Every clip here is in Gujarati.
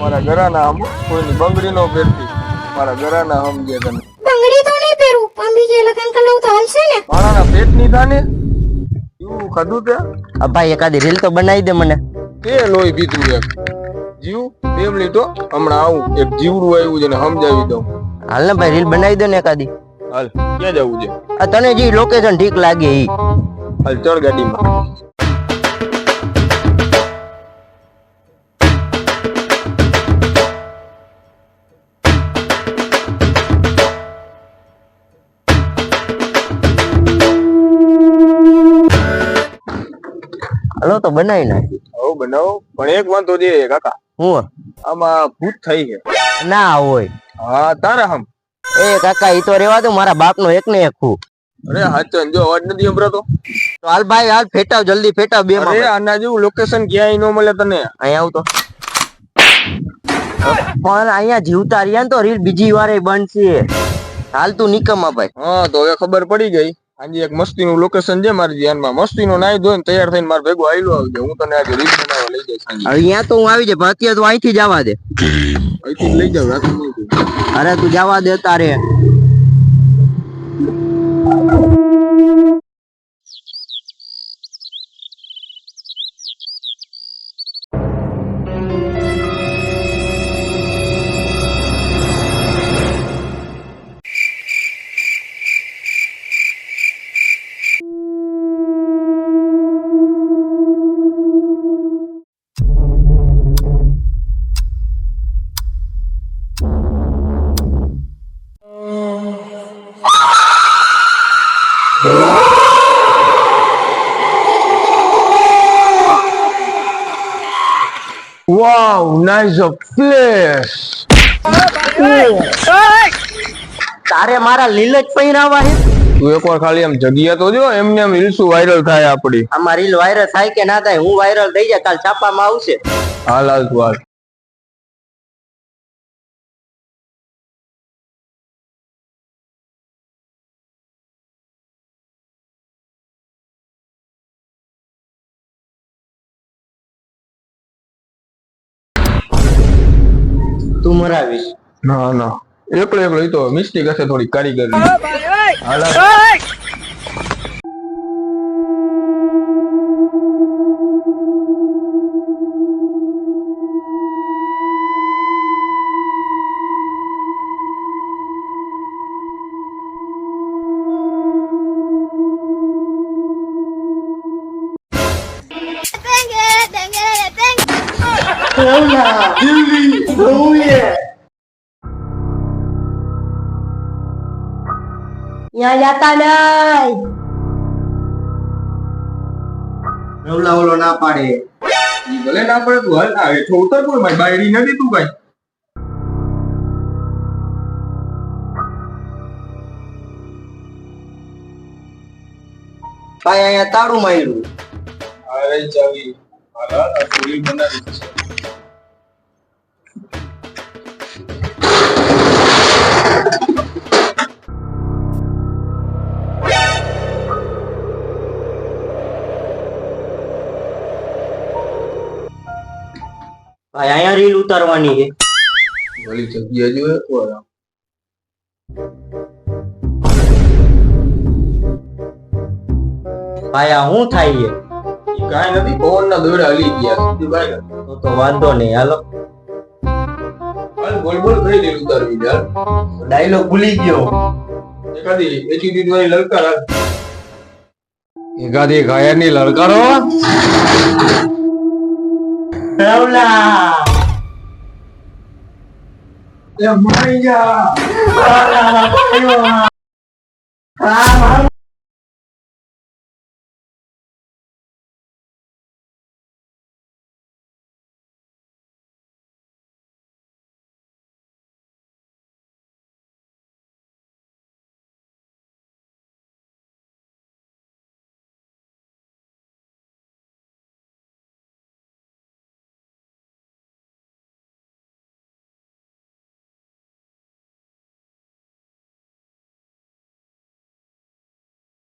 મારા ઘરાના હમ કોઈની બંગડી નો પહેરતી. મારા ઘરાના સમજે તને. બંગડી તો નહીં પહેરું પણ બીજે લગન કરાવું તો હાલશે ને. મારાના પેટ ની થાને એવું ખાધું તે ભાઈ એકાદી રીલ તો બનાવી દે મને. તે લોહી પીધું એક જીવ 2 મિનિટ હો, હમણાં આવું. એક જીવડું આવ્યું છે ને સમજાવી દઉં. હાલ ને ભાઈ રીલ બનાવી દે ને એકાદી. હાલ ક્યાં જવું છે? આ તને જે લોકેશન ઠીક લાગે ઈ. હાલ ચડ ગાડીમાં. હાલો તો બનાવી નાખી. હવ બનાવો પણ એક વાંધો છે કાકા. હું આમાં ભૂત થઈ છે. ના હોય. હા તારા હમ. એ કાકા ઈ તો રેવા દો, મારા બાપ નો એક ને એક હું. અરે હાચન જો અવાજ નથી સંભળાતો. તો હાલ ભાઈ હાલ ફેટાવ જલ્દી ફેટાવ બે માં. અરે આના જેવું લોકેશન ક્યાંય ન મળે તને. અહીંયા આવતો પણ અહીંયા જીવતા રહ્યા ને તો રીલ બીજી વારે બનશે. હાલ તું નિકમમાં ભાઈ. હા તો હવે ખબર પડી ગઈ. આજે એક મસ્તી નું લોકેશન છે મારી ધ્યાનમાં. મસ્તી નો નાઈ ધોઈને તૈયાર થઈને મારે ભેગો આયલો આવજે. હું તને આજે રીલ બનાવવા લઈ જઈશ. અહીંયા તો હું આવી જાય પણ અત્યારે તો અહીંથી જવા દે. અહીંથી લઈ જાવ રાત નહીં. અરે તું જવા દે તારે. Wow, nice place. તારે મારા લીલ જ પહેરાવા હે. તું એકવાર ખાલી આમ જગ્યા તો જો, એમને એમ રીલ્સ વાયરલ થાય આપડી. આમાં રીલ વાયરલ થાય કે ના થાય, હું વાયરલ થઈ જાય કાલ છાપામાં આવશે. હાલ હાલ તું હાલ. તું મરાવીશ. ના ના એકલો એકલો ઈ તો મિસ્ટેક હશે થોડી કારીગરી. હાલ હાલ. यहाँ जाता नहीं. રવલા ઓલો ના પાડે. ઈ ભલે ના પડે તું હાલ. આ હેઠો ઉતર કોઈ મારી બાયડી નથી તું કઈ. ભાઈ અહીંયા તાળું માર્યું. અરે ચાવી. હાલ હાલ આ પૂરી બનાવી છે. ભાઈ અહીંયા રીલ ઉતારવાની છે. ભલી જગ્યા જો એકવાર. ભાઈ આ શું થાય છે? કાંઈ નથી, પવન ના દોડા હલી ગયા. સીધું ભાઈ તો વાંધો નહીં હાલો. હાલ બોલ બોલ કરી દે ઉતારવી યાર. ડાયલોગ ભૂલી ગયો. એકાદી એટીટ્યુડ વાળી લલકાર હાલ. એકાદી ઘાયર ની લલકારો. રવલા એ મરી જા.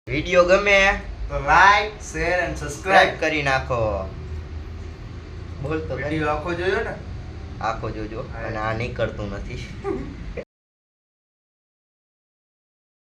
વિડિયો ગમે તો લાઈક શેર એન્ડ સબસ્ક્રાઇબ કરી નાખો. બોલ તો વિડિયો આખો જોયો ને? આખો જોજો અને આ નહીં કરતું નથી